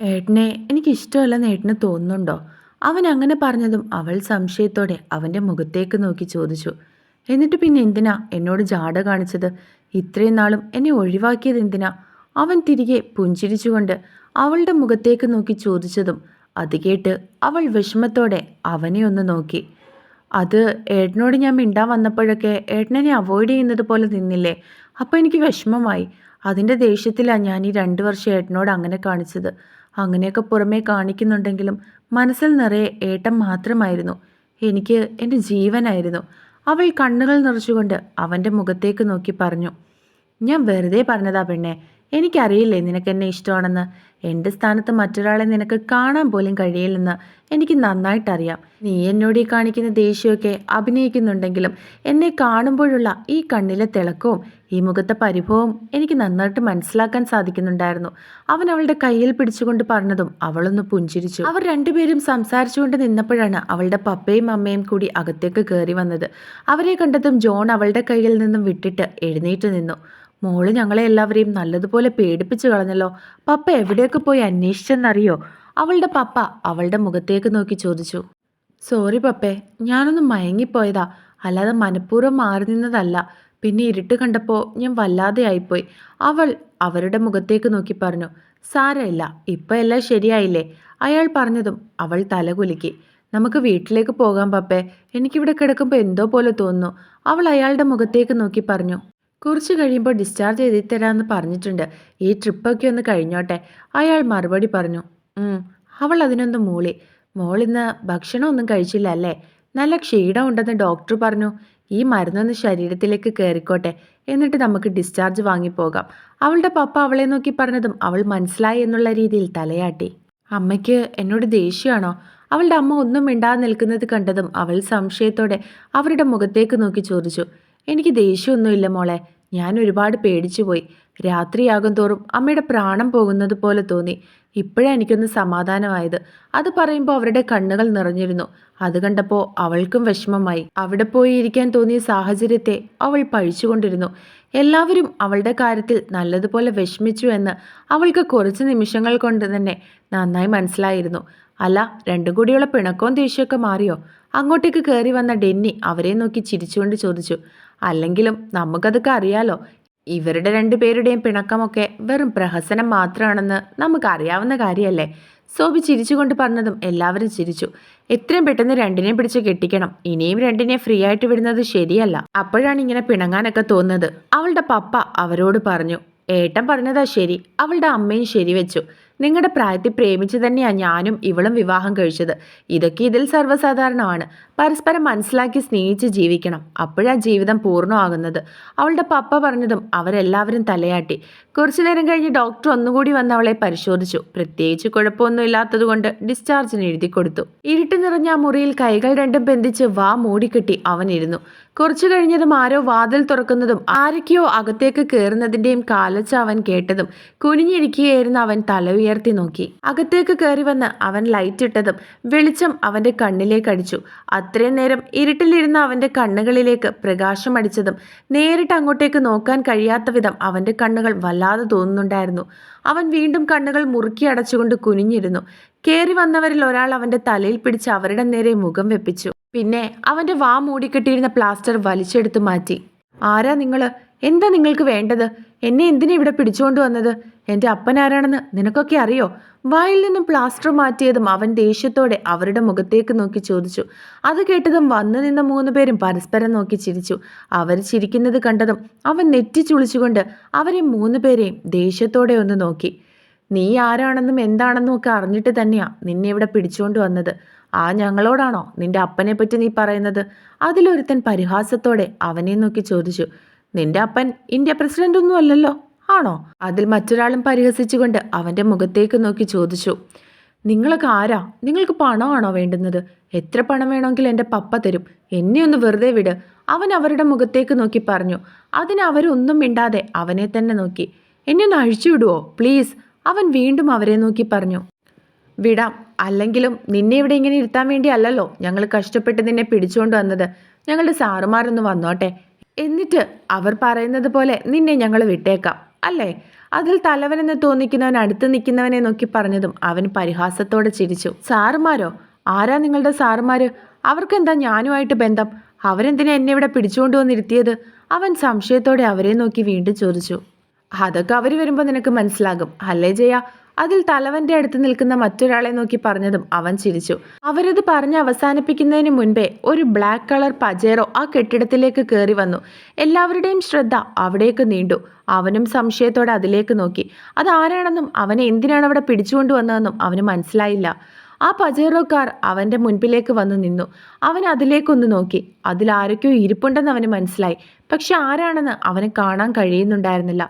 ഏട്ടനെ എനിക്കിഷ്ടമല്ലെന്ന് ഏട്ടന് തോന്നുന്നുണ്ടോ? അവൻ അങ്ങനെ പറഞ്ഞതും അവൾ സംശയത്തോടെ അവൻ്റെ മുഖത്തേക്ക് നോക്കി ചോദിച്ചു. എന്നിട്ട് പിന്നെ എന്തിനാ എന്നോട് ജാട കാണിച്ചത്? ഇത്രയും നാളും എന്നെ ഒഴിവാക്കിയത് എന്തിനാ? അവൻ തിരികെ പുഞ്ചിരിച്ചുകൊണ്ട് അവളുടെ മുഖത്തേക്ക് നോക്കി ചോദിച്ചതും അത് കേട്ട് അവൾ വിഷമത്തോടെ അവനെ ഒന്ന് നോക്കി. അത് ഏട്ടനോട് ഞാൻ മിണ്ടാൻ വന്നപ്പോഴൊക്കെ ഏട്ടനെന്നെ അവോയ്ഡ് ചെയ്യുന്നത് പോലെ നിന്നില്ലേ? അപ്പോൾ എനിക്ക് വിഷമമായി. അതിൻ്റെ ദേഷ്യത്തിലാണ് ഞാൻ ഈ 2 വർഷം ഏട്ടനോട് അങ്ങനെ കാണിച്ചത്. അങ്ങനെയൊക്കെ പുറമേ കാണിക്കുന്നുണ്ടെങ്കിലും മനസ്സിൽ നിറയെ ഏട്ടൻ മാത്രമായിരുന്നു. എനിക്ക് എൻ്റെ ജീവനായിരുന്നു. അവൾ കണ്ണുകൾ നിറച്ചുകൊണ്ട് അവൻ്റെ മുഖത്തേക്ക് നോക്കി പറഞ്ഞു. ഞാൻ വെറുതെ പറഞ്ഞതാ പെണ്ണെ. എനിക്കറിയില്ലേ നിനക്കെന്നെ ഇഷ്ടമാണെന്ന്. എൻ്റെ സ്ഥാനത്ത് മറ്റൊരാളെ നിനക്ക് കാണാൻ പോലും കഴിയില്ലെന്ന് എനിക്ക് നന്നായിട്ടറിയാം. നീ എന്നോട് ഈ കാണിക്കുന്ന ദേഷ്യമൊക്കെ അഭിനയിക്കുന്നുണ്ടെങ്കിലും എന്നെ കാണുമ്പോഴുള്ള ഈ കണ്ണിലെ തിളക്കവും ഈ മുഖത്തെ പരിഭവവും എനിക്ക് നന്നായിട്ട് മനസ്സിലാക്കാൻ സാധിക്കുന്നുണ്ടായിരുന്നു. അവൻ അവളുടെ കയ്യിൽ പിടിച്ചുകൊണ്ട് പറഞ്ഞതും അവളൊന്ന് പുഞ്ചിരിച്ചു. അവർ രണ്ടുപേരും സംസാരിച്ചുകൊണ്ട് നിന്നപ്പോഴാണ് അവളുടെ പപ്പയും അമ്മയും കൂടി അകത്തേക്ക് കയറി വന്നത്. അവരെ കണ്ടതും ജോൺ അവളുടെ കയ്യിൽ നിന്നും വിട്ടിട്ട് എഴുന്നേറ്റ് നിന്നു. മോള് ഞങ്ങളെ എല്ലാവരെയും നല്ലതുപോലെ പേടിപ്പിച്ചു കളഞ്ഞല്ലോ. പപ്പ എവിടെയൊക്കെ പോയി അന്വേഷിച്ചെന്നറിയോ? അവളുടെ പപ്പ അവളുടെ മുഖത്തേക്ക് നോക്കി ചോദിച്ചു. സോറി പപ്പേ, ഞാനൊന്ന് മയങ്ങിപ്പോയതാ. അല്ലാതെ മനഃപൂർവ്വം മാറി നിന്നതല്ല. പിന്നെ ഇരുട്ട് കണ്ടപ്പോൾ ഞാൻ വല്ലാതെ ആയിപ്പോയി. അവൾ അവരുടെ മുഖത്തേക്ക് നോക്കി പറഞ്ഞു. സാരമില്ല, ഇപ്പം എല്ലാം ശരിയായില്ലേ? അയാൾ പറഞ്ഞതും അവൾ തലകുലുക്കി. നമുക്ക് വീട്ടിലേക്ക് പോകാം പപ്പേ. എനിക്കിവിടെ കിടക്കുമ്പോൾ എന്തോ പോലെ തോന്നുന്നു. അവൾ അയാളുടെ മുഖത്തേക്ക് നോക്കി പറഞ്ഞു. കുറച്ച് കഴിയുമ്പോൾ ഡിസ്ചാർജ് ചെയ്ത് തരാമെന്ന് പറഞ്ഞിട്ടുണ്ട്. ഈ ട്രിപ്പൊക്കെ ഒന്ന് കഴിഞ്ഞോട്ടെ. അയാൾ മറുപടി പറഞ്ഞു. അവൾ അതിനൊന്ന് മൂളി. മോളിന്ന് ഭക്ഷണമൊന്നും കഴിച്ചില്ല അല്ലേ? നല്ല ക്ഷീണമുണ്ടെന്ന് ഡോക്ടർ പറഞ്ഞു. ഈ മരുന്നൊന്ന് ശരീരത്തിലേക്ക് കയറിക്കോട്ടെ, എന്നിട്ട് നമുക്ക് ഡിസ്ചാർജ് വാങ്ങിപ്പോകാം. അവളുടെ പപ്പ അവളെ നോക്കി പറഞ്ഞതും അവൾ മനസ്സിലായി എന്നുള്ള രീതിയിൽ തലയാട്ടി. അമ്മയ്ക്ക് എന്നോട് ദേഷ്യമാണോ? അവളുടെ അമ്മ ഒന്നും മിണ്ടാതെ നിൽക്കുന്നത് കണ്ടതും അവൾ സംശയത്തോടെ അവരുടെ മുഖത്തേക്ക് നോക്കി ചോദിച്ചു. എനിക്ക് ദേഷ്യമൊന്നുമില്ല മോളെ. ഞാൻ ഒരുപാട് പേടിച്ചു പോയി. രാത്രിയാകും തോറും അമ്മയുടെ പ്രാണം പോകുന്നത് പോലെ തോന്നി. ഇപ്പോഴാണ് എനിക്കൊന്ന് സമാധാനമായത്. അത് പറയുമ്പോൾ അവരുടെ കണ്ണുകൾ നിറഞ്ഞിരുന്നു. അത് കണ്ടപ്പോൾ അവൾക്കും വിഷമമായി. അവിടെ പോയി ഇരിക്കാൻ തോന്നിയ സാഹചര്യത്തെ അവൾ പഴിച്ചുകൊണ്ടിരുന്നു. എല്ലാവരും അവളുടെ കാര്യത്തിൽ നല്ലതുപോലെ വിഷമിച്ചു എന്ന് അവൾക്ക് കുറച്ച് നിമിഷങ്ങൾ കൊണ്ട് തന്നെ നന്നായി മനസ്സിലായിരുന്നു. അല്ല, രണ്ടും കൂടിയുള്ള പിണക്കവും ദേഷ്യമൊക്കെ മാറിയോ? അങ്ങോട്ടേക്ക് കയറി വന്ന ഡെന്നി അവരെ നോക്കി ചിരിച്ചുകൊണ്ട് ചോദിച്ചു. അല്ലെങ്കിലും നമുക്കതൊക്കെ അറിയാലോ. ഇവരുടെ രണ്ടുപേരുടെയും പിണക്കമൊക്കെ വെറും പ്രഹസനം മാത്രമാണെന്ന് നമുക്കറിയാവുന്ന കാര്യമല്ലേ? സോബി ചിരിച്ചുകൊണ്ട് പറഞ്ഞതും എല്ലാവരും ചിരിച്ചു. എത്രയും പെട്ടെന്ന് രണ്ടിനെയും പിടിച്ച് കെട്ടിക്കണം. ഇനിയും രണ്ടിനെ ഫ്രീ ആയിട്ട് വിടുന്നത് ശരിയല്ല. അപ്പോഴാണ് ഇങ്ങനെ പിണങ്ങാനൊക്കെ തോന്നുന്നത്. അവളുടെ പപ്പ അവരോട് പറഞ്ഞു. ഏട്ടൻ പറഞ്ഞതാ ശരി. അവളുടെ അമ്മയും ശരിവെച്ചു. നിങ്ങളുടെ പ്രായത്തിൽ പ്രേമിച്ച് തന്നെയാണ് ഞാനും ഇവളും വിവാഹം കഴിച്ചത്. ഇതൊക്കെ ഇതിൽ സർവ്വസാധാരണമാണ്. പരസ്പരം മനസ്സിലാക്കി സ്നേഹിച്ച് ജീവിക്കണം. അപ്പോഴാ ജീവിതം പൂർണ്ണമാകുന്നത്. അവളുടെ പപ്പ പറഞ്ഞതും അവരെല്ലാവരും തലയാട്ടി. കുറച്ചു നേരം കഴിഞ്ഞ് ഡോക്ടർ ഒന്നുകൂടി വന്ന് അവളെ പരിശോധിച്ചു. പ്രത്യേകിച്ച് കുഴപ്പമൊന്നും ഇല്ലാത്തതുകൊണ്ട് ഡിസ്ചാർജിന് എഴുതി കൊടുത്തു. ഇരുട്ട് നിറഞ്ഞ ആ മുറിയിൽ കൈകൾ രണ്ടും ബന്ധിച്ച് വാ മൂടിക്കെട്ടി അവൻ ഇരുന്നു. കുറച്ചു കഴിഞ്ഞതും ആരോ വാതിൽ തുറക്കുന്നതും ആരൊക്കെയോ അകത്തേക്ക് കയറുന്നതിൻ്റെയും കാലച്ച അവൻ കേട്ടതും കുനിഞ്ഞിരിക്കുകയായിരുന്ന അവൻ തല ഉയർത്തി നോക്കി. അകത്തേക്ക് കയറി വന്ന് അവൻ ലൈറ്റ് ഇട്ടതും വെളിച്ചം അവൻ്റെ കണ്ണിലേക്ക് അടിച്ചു. അത്രയും നേരം ഇരുട്ടിലിരുന്ന അവൻ്റെ കണ്ണുകളിലേക്ക് പ്രകാശം അടിച്ചതും നേരിട്ട് അങ്ങോട്ടേക്ക് നോക്കാൻ കഴിയാത്ത വിധം അവൻ്റെ കണ്ണുകൾ വല്ലാതെ തോന്നുന്നുണ്ടായിരുന്നു. അവൻ വീണ്ടും കണ്ണുകൾ മുറുക്കി അടച്ചുകൊണ്ട് കുനിഞ്ഞിരുന്നു. കയറി വന്നവരിൽ ഒരാൾ അവൻ്റെ തലയിൽ പിടിച്ച് അവരുടെ നേരെ മുഖം വെപ്പിച്ചു. പിന്നെ അവൻ്റെ വാ മൂടിക്കെട്ടിയിരുന്ന പ്ലാസ്റ്റർ വലിച്ചെടുത്തു മാറ്റി. ആരാ നിങ്ങള്? എന്താ നിങ്ങൾക്ക് വേണ്ടത്? എന്നെ എന്തിനാ ഇവിടെ പിടിച്ചുകൊണ്ട് വന്നത്? എൻ്റെ അപ്പൻ ആരാണെന്ന് നിനക്കൊക്കെ അറിയോ? വായിൽ നിന്നും പ്ലാസ്റ്റർ മാറ്റിയതും അവൻ ദേഷ്യത്തോടെ അവരുടെ മുഖത്തേക്ക് നോക്കി ചോദിച്ചു. അത് കേട്ടതും വന്നു നിന്ന 3 പേരും പരസ്പരം നോക്കി ചിരിച്ചു. അവർ ചിരിക്കുന്നത് കണ്ടതും അവൻ നെറ്റി ചുളിച്ചുകൊണ്ട് അവരെ 3 പേരെയും ദേഷ്യത്തോടെ ഒന്ന് നോക്കി. നീ ആരാണെന്നും എന്താണെന്നും ഒക്കെ അറിഞ്ഞിട്ട് തന്നെയാ നിന്നെ ഇവിടെ പിടിച്ചുകൊണ്ട് വന്നത്. ആ ഞങ്ങളോടാണോ നിന്റെ അപ്പനെ പറ്റി നീ പറയുന്നത്? അതിലൊരുത്തൻ പരിഹാസത്തോടെ അവനെ നോക്കി ചോദിച്ചു. നിന്റെ അപ്പൻ ഇന്ത്യ പ്രസിഡന്റ് ഒന്നും അല്ലല്ലോ, ആണോ? അതിൽ മറ്റൊരാളും പരിഹസിച്ചുകൊണ്ട് അവൻ്റെ മുഖത്തേക്ക് നോക്കി ചോദിച്ചു. നിങ്ങളൊക്കെ ആരാ? നിങ്ങൾക്ക് പണമാണോ വേണ്ടുന്നത്? എത്ര പണം വേണമെങ്കിൽ എൻ്റെ പപ്പ തരും. എന്നെ ഒന്ന് വെറുതെ വിട്. അവൻ അവരുടെ മുഖത്തേക്ക് നോക്കി പറഞ്ഞു. അതിന് അവരൊന്നും മിണ്ടാതെ അവനെ തന്നെ നോക്കി. എന്നെ ഒന്ന് അഴിച്ചു വിടുവോ പ്ലീസ്? അവൻ വീണ്ടും അവരെ നോക്കി പറഞ്ഞു. വിടാം. അല്ലെങ്കിലും നിന്നെ ഇവിടെ ഇങ്ങനെ ഇരുത്താൻ വേണ്ടി അല്ലല്ലോ ഞങ്ങൾ കഷ്ടപ്പെട്ട് നിന്നെ പിടിച്ചുകൊണ്ട് വന്നത്. ഞങ്ങളുടെ സാറുമാരൊന്ന് വന്നോട്ടെ, എന്നിട്ട് അവർ പറയുന്നത് പോലെ നിന്നെ ഞങ്ങൾ വിട്ടേക്കാം അല്ലേ? അതിൽ തലവനെന്ന് തോന്നിക്കുന്നവൻ അടുത്ത് നിൽക്കുന്നവനെ നോക്കി പറഞ്ഞതും അവൻ പരിഹാസത്തോടെ ചിരിച്ചു. സാറുമാരോ? ആരാ നിങ്ങളുടെ സാറുമാര്? അവർക്കെന്താ ഞാനുമായിട്ട് ബന്ധം? അവരെന്തിനാ എന്നെ ഇവിടെ പിടിച്ചുകൊണ്ടു വന്നിരുത്തിയത്? അവൻ സംശയത്തോടെ അവരെ നോക്കി വീണ്ടും ചോദിച്ചു. അതൊക്കെ അവർ വരുമ്പോൾ നിനക്ക് മനസ്സിലാകും അല്ലേ ജയ? അതിൽ തലവന്റെ അടുത്ത് നിൽക്കുന്ന മറ്റൊരാളെ നോക്കി പറഞ്ഞതും അവൻ ചിരിച്ചു. അവരത് പറഞ്ഞ് അവസാനിപ്പിക്കുന്നതിന് മുൻപേ ഒരു ബ്ലാക്ക് കളർ പജേറോ ആ കെട്ടിടത്തിലേക്ക് കയറി വന്നു. എല്ലാവരുടെയും ശ്രദ്ധ അവിടേക്ക് നീണ്ടു. അവനും സംശയത്തോടെ അതിലേക്ക് നോക്കി. അതാരാണെന്നും അവനെ എന്തിനാണ് അവിടെ പിടിച്ചുകൊണ്ടുവന്നതെന്നും അവന് മനസ്സിലായില്ല. ആ പജേറോ കാർ അവൻ്റെ മുൻപിലേക്ക് വന്നു നിന്നു. അവൻ അതിലേക്കൊന്ന് നോക്കി. അതിലാരൊക്കെയോ ഇരിപ്പുണ്ടെന്ന് അവന് മനസ്സിലായി. പക്ഷെ ആരാണെന്ന് അവന് കാണാൻ കഴിയുന്നുണ്ടായിരുന്നില്ല.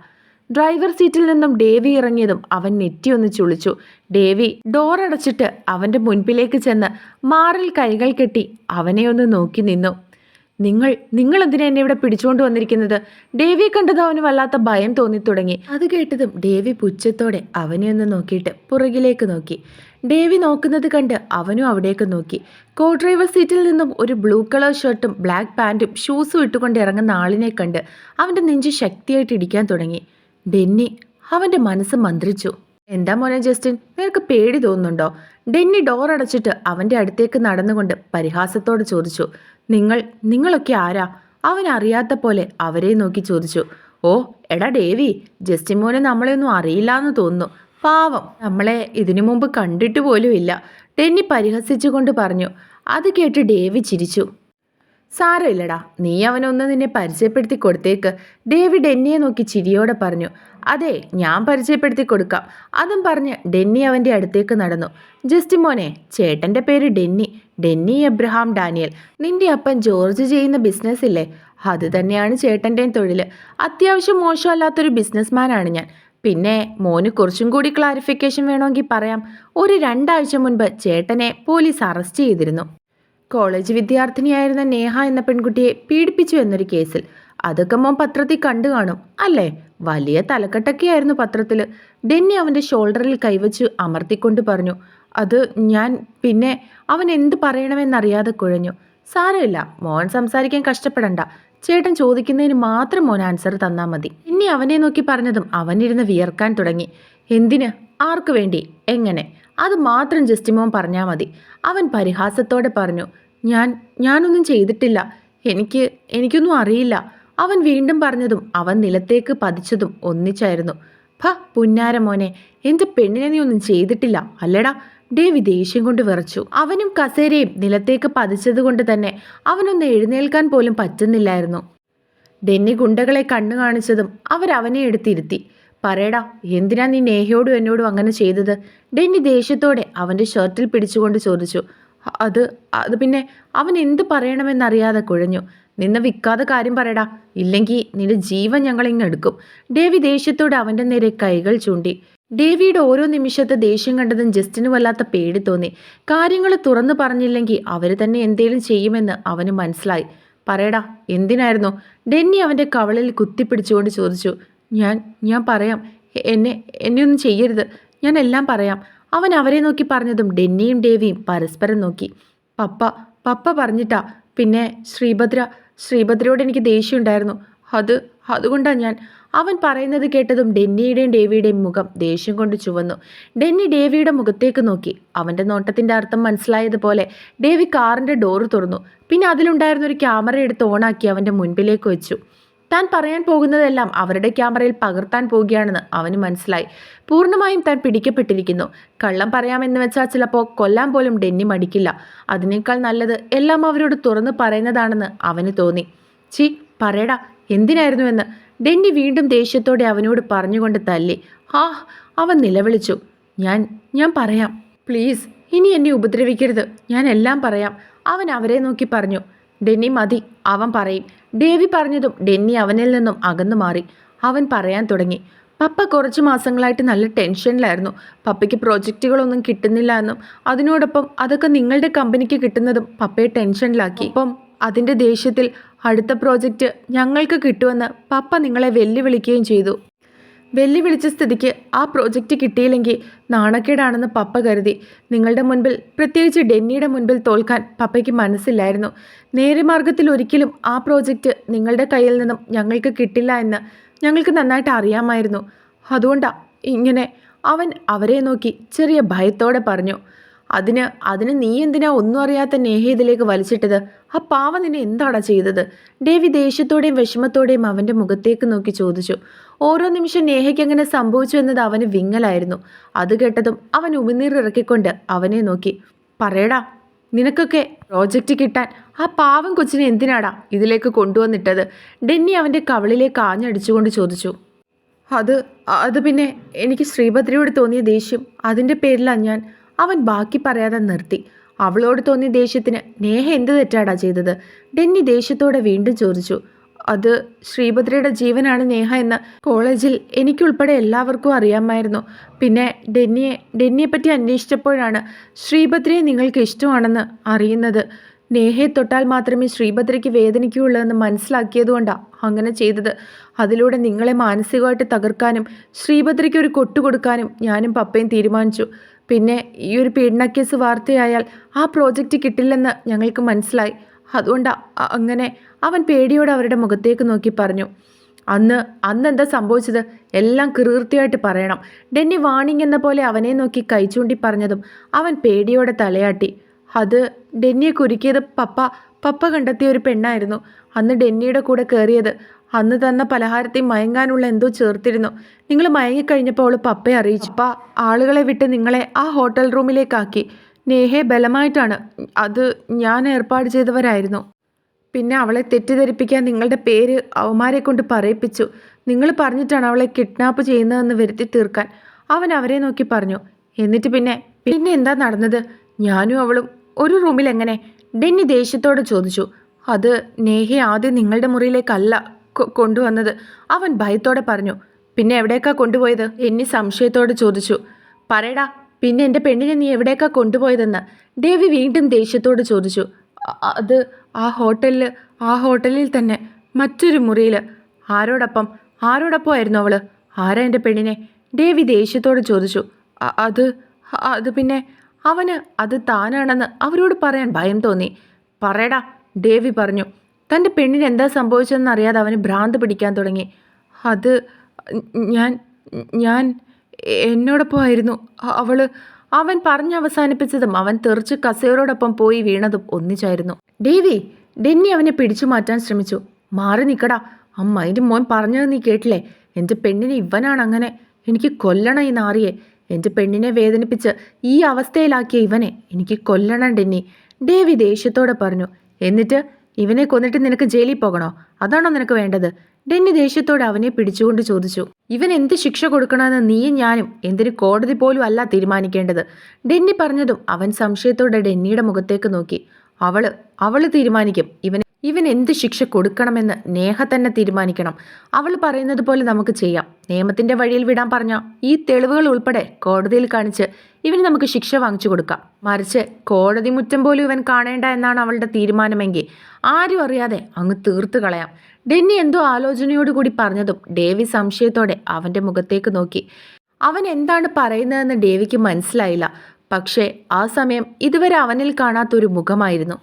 ഡ്രൈവർ സീറ്റിൽ നിന്നും ഡേവി ഇറങ്ങിയതും അവൻ നെറ്റിയൊന്ന് ചുളിച്ചു. ഡേവി ഡോർ അടച്ചിട്ട് അവൻ്റെ മുൻപിലേക്ക് ചെന്ന് മാറിൽ കൈകൾ കെട്ടി അവനെ ഒന്ന് നോക്കി നിന്നു. നിങ്ങൾ എന്തിനാ എന്നെ ഇവിടെ പിടിച്ചുകൊണ്ട് വന്നിരിക്കുന്നത്? ഡേവിയെ കണ്ടതും അവന് വല്ലാത്ത ഭയം തോന്നി തുടങ്ങി. അത് കേട്ടതും ഡേവി പുച്ഛത്തോടെ അവനെ ഒന്ന് നോക്കിയിട്ട് പുറകിലേക്ക് നോക്കി. ഡേവി നോക്കുന്നത് കണ്ട് അവനും അവിടേക്ക് നോക്കി. കോ ഡ്രൈവർ സീറ്റിൽ നിന്നും ഒരു ബ്ലൂ കളർ ഷർട്ടും ബ്ലാക്ക് പാൻറ്റും ഷൂസും ഇട്ടുകൊണ്ട് ഇറങ്ങുന്ന ആളിനെ കണ്ട് അവൻ്റെ നെഞ്ച് ശക്തിയായിട്ട് ഇടിക്കാൻ തുടങ്ങി. ഡെന്നി. അവൻ്റെ മനസ്സ് മന്ത്രിച്ചു. എന്താ മോനെ ജസ്റ്റിൻ, നിനക്ക് പേടി തോന്നുന്നുണ്ടോ? ഡെന്നി ഡോർ അടച്ചിട്ട് അവൻ്റെ അടുത്തേക്ക് നടന്നുകൊണ്ട് പരിഹാസത്തോട് ചോദിച്ചു. നിങ്ങളൊക്കെ ആരാ? അവൻ അറിയാത്ത പോലെ അവരെ നോക്കി ചോദിച്ചു. ഓ എടാ ഡേവി, ജസ്റ്റിൻ മോനെ നമ്മളെയൊന്നും അറിയില്ലാന്ന് തോന്നുന്നു. പാവം, നമ്മളെ ഇതിനു മുമ്പ് കണ്ടിട്ട് പോലും ഇല്ല, ഡെന്നി പരിഹസിച്ചുകൊണ്ട് പറഞ്ഞു. അത് കേട്ട് ഡേവി ചിരിച്ചു. സാരമില്ലടാ, നീ അവനൊന്ന് നിന്നെ പരിചയപ്പെടുത്തി കൊടുത്തേക്ക്, ഡേവി ഡെന്നിയെ നോക്കി ചിരിയോടെ പറഞ്ഞു. അതെ, ഞാൻ പരിചയപ്പെടുത്തി കൊടുക്കാം. അതും പറഞ്ഞ് ഡെന്നി അവൻ്റെ അടുത്തേക്ക് നടന്നു. ജസ്റ്റിൻ മോനെ, ചേട്ടൻ്റെ പേര് ഡെന്നി എബ്രഹാം ഡാനിയൽ. നിന്റെ അപ്പൻ ജോർജ് ചെയ്യുന്ന ബിസിനസ് ഇല്ലേ, അത് തന്നെയാണ് ചേട്ടൻ്റെയും തൊഴിൽ. അത്യാവശ്യം മോശമല്ലാത്തൊരു ബിസിനസ്മാനാണ് ഞാൻ. പിന്നെ മോന് കുറച്ചും കൂടി ക്ലാരിഫിക്കേഷൻ വേണമെങ്കിൽ പറയാം. ഒരു 2 ആഴ്ച മുൻപ് ചേട്ടനെ പോലീസ് അറസ്റ്റ് ചെയ്തിരുന്നു. കോളേജ് വിദ്യാർത്ഥിനിയായിരുന്ന നേഹ എന്ന പെൺകുട്ടിയെ പീഡിപ്പിച്ചു എന്നൊരു കേസിൽ. അതൊക്കെ മോൻ പത്രത്തിൽ കണ്ടു കാണും അല്ലേ? വലിയ തലക്കെട്ടൊക്കെയായിരുന്നു പത്രത്തിൽ. ഡെന്നി അവൻ്റെ ഷോൾഡറിൽ കൈവച്ച് അമർത്തിക്കൊണ്ട് പറഞ്ഞു. അത് ഞാൻ പിന്നെ അവൻ എന്ത് പറയണമെന്നറിയാതെ കുഴഞ്ഞു. സാരമില്ല, മോൻ സംസാരിക്കാൻ കഷ്ടപ്പെടണ്ട. ചേട്ടൻ ചോദിക്കുന്നതിന് മാത്രം മോൻ ആൻസർ തന്നാൽ മതി. ഇനി അവനെ നോക്കി പറഞ്ഞതും അവനിരുന്ന് വിയർക്കാൻ തുടങ്ങി. എന്തിന്? ആർക്കു വേണ്ടി? എങ്ങനെ? അത് മാത്രം ജസ്റ്റിമോൻ പറഞ്ഞാൽ മതി. അവൻ പരിഹാസത്തോടെ പറഞ്ഞു. ഞാനൊന്നും ചെയ്തിട്ടില്ല. എനിക്കൊന്നും അറിയില്ല. അവൻ വീണ്ടും പറഞ്ഞതും അവൻ നിലത്തേക്ക് പതിച്ചതും ഒന്നിച്ചായിരുന്നു. പുന്നാര മോനെ, എൻ്റെ പെണ്ണിനെ നീ ഒന്നും ചെയ്തിട്ടില്ല അല്ലേടാ? ഡേവി ദേഷ്യം കൊണ്ട് വിറച്ചു. അവനും കസേരയും നിലത്തേക്ക് പതിച്ചതുകൊണ്ട് തന്നെ അവനൊന്ന് എഴുന്നേൽക്കാൻ പോലും പറ്റുന്നില്ലായിരുന്നു. ഡെന്നി ഗുണ്ടകളെ കണ്ണു കാണിച്ചതും അവരവനെ എടുത്തിരുത്തി. പറയടാ, എന്തിനാ നീ നേഹയോടും എന്നോടും അങ്ങനെ ചെയ്തത്? ഡെന്നി ദേഷ്യത്തോടെ അവൻ്റെ ഷർട്ടിൽ പിടിച്ചുകൊണ്ട് ചോദിച്ചു. അത് പിന്നെ അവൻ എന്ത് പറയണമെന്നറിയാതെ കുഴഞ്ഞു. നിന്നെ വിൽക്കാതെ കാര്യം പറയടാ, ഇല്ലെങ്കിൽ നിന്റെ ജീവൻ ഞങ്ങളിങ്ങെടുക്കും. ഡേവി ദേഷ്യത്തോടെ അവൻ്റെ നേരെ കൈകൾ ചൂണ്ടി. ഡേവിയുടെ ഓരോ നിമിഷത്തെ ദേഷ്യം കണ്ടതും ജസ്റ്റിന് വല്ലാത്ത പേടി തോന്നി. കാര്യങ്ങൾ തുറന്നു പറഞ്ഞില്ലെങ്കിൽ അവർ തന്നെ എന്തേലും ചെയ്യുമെന്ന് അവന് മനസ്സിലായി. പറയടാ, എന്തിനായിരുന്നു? ഡെന്നി അവൻ്റെ കവളിൽ കുത്തിപ്പിടിച്ചുകൊണ്ട് ചോദിച്ചു. ഞാൻ പറയാം. എന്നെ ഒന്നും ചെയ്യരുത്, ഞാൻ എല്ലാം പറയാം. അവൻ അവരെ നോക്കി പറഞ്ഞതും ഡെന്നിയും ഡേവിയും പരസ്പരം നോക്കി. പപ്പ പറഞ്ഞിട്ടാ. പിന്നെ ശ്രീഭദ്രയോട് എനിക്ക് ദേഷ്യമുണ്ടായിരുന്നു. അതുകൊണ്ടാണ് ഞാൻ. അവൻ പറയുന്നത് കേട്ടതും ഡെന്നിയുടെയും ഡേവിയുടെയും മുഖം ദേഷ്യം കൊണ്ട് ചുവന്നു. ഡെന്നി ഡേവിയുടെ മുഖത്തേക്ക് നോക്കി. അവൻ്റെ നോട്ടത്തിൻ്റെ അർത്ഥം മനസ്സിലായതുപോലെ ഡേവി കാറിൻ്റെ ഡോറ് തുറന്നു. പിന്നെ അതിലുണ്ടായിരുന്ന ഒരു ക്യാമറ എടുത്ത് ഓണാക്കി അവൻ്റെ മുൻപിലേക്ക് വെച്ചു. താൻ പറയാൻ പോകുന്നതെല്ലാം അവരുടെ ക്യാമറയിൽ പകർത്താൻ പോവുകയാണെന്ന് അവന് മനസ്സിലായി. പൂർണ്ണമായും താൻ പിടിക്കപ്പെട്ടിരിക്കുന്നു. കള്ളം പറയാമെന്ന് വെച്ചാൽ ചിലപ്പോൾ കൊല്ലാൻ പോലും ഡെന്നി മടിക്കില്ല. അതിനേക്കാൾ നല്ലത് എല്ലാം അവരോട് തുറന്നു പറയുന്നതാണെന്ന് അവന് തോന്നി. പറയടാ, എന്തിനായിരുന്നു എന്ന് ഡെന്നി വീണ്ടും ദേഷ്യത്തോടെ അവനോട് പറഞ്ഞുകൊണ്ട് തല്ലി. അവൻ നിലവിളിച്ചു. ഞാൻ പറയാം, പ്ലീസ് ഇനി എന്നെ ഉപദ്രവിക്കരുത്, ഞാൻ എല്ലാം പറയാം. അവൻ അവരെ നോക്കി പറഞ്ഞു. ഡെന്നി മതി, അവൻ പറയും. ഡേവി പറഞ്ഞതും ഡെന്നി അവനിൽ നിന്നും അകന്നു മാറി. അവൻ പറയാൻ തുടങ്ങി. പപ്പ കുറച്ച് മാസങ്ങളായിട്ട് നല്ല ടെൻഷനിലായിരുന്നു. പപ്പയ്ക്ക് പ്രോജക്റ്റുകളൊന്നും കിട്ടുന്നില്ല എന്നും അതിനോടൊപ്പം അതൊക്കെ നിങ്ങളുടെ കമ്പനിക്ക് കിട്ടുന്നതും പപ്പയെ ടെൻഷനിലാക്കി. അപ്പം അതിൻ്റെ ദേഷ്യത്തിൽ അടുത്ത പ്രോജക്റ്റ് ഞങ്ങൾക്ക് കിട്ടുമെന്ന് പപ്പ നിങ്ങളെ വെല്ലുവിളിക്കുകയും ചെയ്തു. വെല്ലുവിളിച്ച സ്ഥിതിക്ക് ആ പ്രോജക്റ്റ് കിട്ടിയില്ലെങ്കിൽ നാണക്കേടാണെന്ന് പപ്പ കരുതി. നിങ്ങളുടെ മുൻപിൽ, പ്രത്യേകിച്ച് ഡെന്നിയുടെ മുൻപിൽ തോൽക്കാൻ പപ്പയ്ക്ക് മനസ്സില്ലായിരുന്നു. നേരെ മാർഗത്തിൽ ഒരിക്കലും ആ പ്രോജക്റ്റ് നിങ്ങളുടെ കയ്യിൽ നിന്നും ഞങ്ങൾക്ക് കിട്ടില്ല എന്ന് ഞങ്ങൾക്ക് നന്നായിട്ട് അറിയാമായിരുന്നു. അതുകൊണ്ടാ ഇങ്ങനെ. അവൻ അവരെ നോക്കി ചെറിയ ഭയത്തോടെ പറഞ്ഞു. അതിന് നീ എന്തിനാ ഒന്നും അറിയാത്ത നേഹ ഇതിലേക്ക് വലിച്ചിട്ടത്? ആ പാവ നിന്നെ എന്താടാ ചെയ്തത്? ഡേവി ദേഷ്യത്തോടെയും വിഷമത്തോടെയും അവൻ്റെ മുഖത്തേക്ക് നോക്കി ചോദിച്ചു. ഓരോ നിമിഷം നേഹയ്ക്ക് അങ്ങനെ സംഭവിച്ചു എന്നത് അവന് വിങ്ങലായിരുന്നു. അത് കേട്ടതും അവൻ ഉമിനീർ ഇറക്കിക്കൊണ്ട് അവനെ നോക്കി. പറയടാ, നിനക്കൊക്കെ പ്രോജക്റ്റ് കിട്ടാൻ ആ പാവം കൊച്ചിനെ എന്തിനാടാ ഇതിലേക്ക് കൊണ്ടുവന്നിട്ടത്? ഡെന്നി അവൻ്റെ കവളിലേക്ക് ആഞ്ഞടിച്ചുകൊണ്ട് ചോദിച്ചു. അത് പിന്നെ എനിക്ക് ശ്രീഭദ്രയോട് തോന്നിയ ദേഷ്യം, അതിൻ്റെ പേരിലാണ് ഞാൻ. അവൻ ബാക്കി പറയാതെ നിർത്തി. അവളോട് തോന്നിയ ദേഷ്യത്തിന് നേഹ എന്ത് തെറ്റാടാ ചെയ്തത്? ഡെന്നി ദേഷ്യത്തോടെ വീണ്ടും ചോദിച്ചു. അത് ശ്രീഭദ്രയുടെ ജീവനാണ് നേഹ എന്ന് കോളേജിൽ എനിക്കുൾപ്പെടെ എല്ലാവർക്കും അറിയാമായിരുന്നു. പിന്നെ ഡെന്നിയെപ്പറ്റി അന്വേഷിച്ചപ്പോഴാണ് ശ്രീഭദ്രയെ നിങ്ങൾക്ക് ഇഷ്ടമാണെന്ന് അറിയുന്നത്. നേഹയെ തൊട്ടാൽ മാത്രമേ ശ്രീഭദ്രയ്ക്ക് വേദനിക്കുകയുള്ളൂ എന്ന് മനസ്സിലാക്കിയതുകൊണ്ടാണ് അങ്ങനെ ചെയ്തത്. അതിലൂടെ നിങ്ങളെ മാനസികമായിട്ട് തകർക്കാനും ശ്രീഭദ്രയ്ക്ക് ഒരു കൊട്ടു കൊടുക്കാനും ഞാനും പപ്പയും തീരുമാനിച്ചു. പിന്നെ ഈ ഒരു പീഡനക്കേസ് വാർത്തയായാൽ ആ പ്രോജക്റ്റ് കിട്ടില്ലെന്ന് ഞങ്ങൾക്ക് മനസ്സിലായി. അതുകൊണ്ടാണ് അങ്ങനെ. അവൻ പേടിയോടെ അവരുടെ മുഖത്തേക്ക് നോക്കി പറഞ്ഞു. അന്ന് എന്താ സംഭവിച്ചത്? എല്ലാം കീർത്തിയായിട്ട് പറയണം. ഡെന്നി വാണിംഗ് എന്ന പോലെ അവനെ നോക്കി കൈ ചൂണ്ടി പറഞ്ഞതും അവൻ പേടിയോടെ തലയാട്ടി. അത് ഡെന്നിയെ കുരുക്കിയത് പപ്പ കണ്ടെത്തിയ ഒരു പെണ്ണായിരുന്നു. അന്ന് ഡെന്നിയുടെ കൂടെ കയറിയത്. അന്ന് തന്ന പലഹാരത്തിൽ മയങ്ങാനുള്ള എന്തോ ചേർത്തിരുന്നു. നിങ്ങൾ മയങ്ങിക്കഴിഞ്ഞപ്പോൾ അവൾ പപ്പയെ അറിയിച്ചു. ആളുകളെ വിട്ട് നിങ്ങളെ ആ ഹോട്ടൽ റൂമിലേക്കാക്കി. നേഹയെ ബലമായിട്ടാണ്. അത് ഞാൻ ഏർപ്പാട് ചെയ്തവരായിരുന്നു. പിന്നെ അവളെ തെറ്റിദ്ധരിപ്പിക്കാൻ നിങ്ങളുടെ പേര് അവന്മാരെ കൊണ്ട് പറയിപ്പിച്ചു. നിങ്ങൾ പറഞ്ഞിട്ടാണ് അവളെ കിഡ്നാപ്പ് ചെയ്യുന്നതെന്ന് വരുത്തി തീർക്കാൻ. അവൻ അവരെ നോക്കി പറഞ്ഞു. എന്നിട്ട് പിന്നെ എന്താ നടന്നത്? ഞാനും അവളും ഒരു റൂമിൽ എങ്ങനെ? ഡെന്നി ദേഷ്യത്തോടെ ചോദിച്ചു. അത് നേഹയെ ആദ്യം നിങ്ങളുടെ മുറിയിലേക്കല്ല കൊണ്ടുവന്നത്, അവൻ ഭയത്തോടെ പറഞ്ഞു. പിന്നെ എവിടേക്കാ കൊണ്ടുപോയത്? ഡെന്നി സംശയത്തോടെ ചോദിച്ചു. പറയടാ, പിന്നെ എൻ്റെ പെണ്ണിനെ നീ എവിടേക്കാ കൊണ്ടുപോയതെന്ന് ഡേവി വീണ്ടും ദേഷ്യത്തോട് ചോദിച്ചു. അത് ആ ഹോട്ടലിൽ തന്നെ, മറ്റൊരു മുറിയിൽ. ആരോടൊപ്പമായിരുന്നു അവള്? ആരാ എൻ്റെ പെണ്ണിനെ? ഡേവി ദേഷ്യത്തോട് ചോദിച്ചു. അത് പിന്നെ അവന് അത് താനാണെന്ന് അവരോട് പറയാൻ ഭയം തോന്നി. പറയടാ, ഡേവി പറഞ്ഞു. തൻ്റെ പെണ്ണിന് എന്താ സംഭവിച്ചതെന്ന് അറിയാതെ അവന് ഭ്രാന്ത് പിടിക്കാൻ തുടങ്ങി. അത് ഞാൻ എന്നോടൊപ്പമായിരുന്നു അവൻ പറഞ്ഞവസാനിപ്പിച്ചതും അവൻ തെറിച്ച് കസേരയോടൊപ്പം പോയി വീണതും ഒന്നിച്ചായിരുന്നു. ഡെന്നി അവനെ പിടിച്ചു മാറ്റാൻ ശ്രമിച്ചു. മാറി നിൽക്കടാ, അമ്മ മോൻ പറഞ്ഞത് നീ കേട്ടില്ലേ? എൻ്റെ പെണ്ണിനെ ഇവനാണ് അങ്ങനെ. എനിക്ക് കൊല്ലണം ഈ നാറിയെ. എൻ്റെ പെണ്ണിനെ വേദനിപ്പിച്ച് ഈ അവസ്ഥയിലാക്കിയ ഇവനെ എനിക്ക് കൊല്ലണം ഡെന്നി, ഡേവി ദേഷ്യത്തോടെ പറഞ്ഞു. എന്നിട്ട് ഇവനെ കൊന്നിട്ട് നിനക്ക് ജയിലിൽ പോകണോ? അതാണോ നിനക്ക് വേണ്ടത്? ഡെന്നി ദേഷ്യത്തോടെ അവനെ പിടിച്ചുകൊണ്ട് ചോദിച്ചു. ഇവൻ എന്ത് ശിക്ഷ കൊടുക്കണമെന്ന് നീയും ഞാനും, എന്തിന് കോടതി പോലും അല്ല തീരുമാനിക്കേണ്ടത്. ഡെന്നി പറഞ്ഞതും അവൻ സംശയത്തോടെ ഡെന്നിയുടെ മുഖത്തേക്ക് നോക്കി. അവള് തീരുമാനിക്കും ഇവൻ എന്ത് ശിക്ഷ കൊടുക്കണമെന്ന്. നേഹ തന്നെ തീരുമാനിക്കണം. അവൾ പറയുന്നത് പോലെ നമുക്ക് ചെയ്യാം. നിയമത്തിൻ്റെ വഴിയിൽ വിടാൻ പറഞ്ഞ ഈ തെളിവുകൾ ഉൾപ്പെടെ കോടതിയിൽ കാണിച്ച് ഇവന് നമുക്ക് ശിക്ഷ വാങ്ങിച്ചു കൊടുക്കാം. മറിച്ച് കോടതി മുറ്റം പോലും ഇവൻ കാണേണ്ട എന്നാണ് അവളുടെ തീരുമാനമെങ്കിൽ ആരും അറിയാതെ അങ്ങ് തീർത്തു കളയാം. ഡെന്നി എന്തോ ആലോചനയോടുകൂടി പറഞ്ഞതും ഡേവി സംശയത്തോടെ അവൻ്റെ മുഖത്തേക്ക് നോക്കി. അവൻ എന്താണ് പറയുന്നതെന്ന് ഡേവിക്ക് മനസ്സിലായില്ല. പക്ഷേ ആ സമയം ഇതുവരെ അവനിൽ കാണാത്തൊരു മുഖമായിരുന്നു.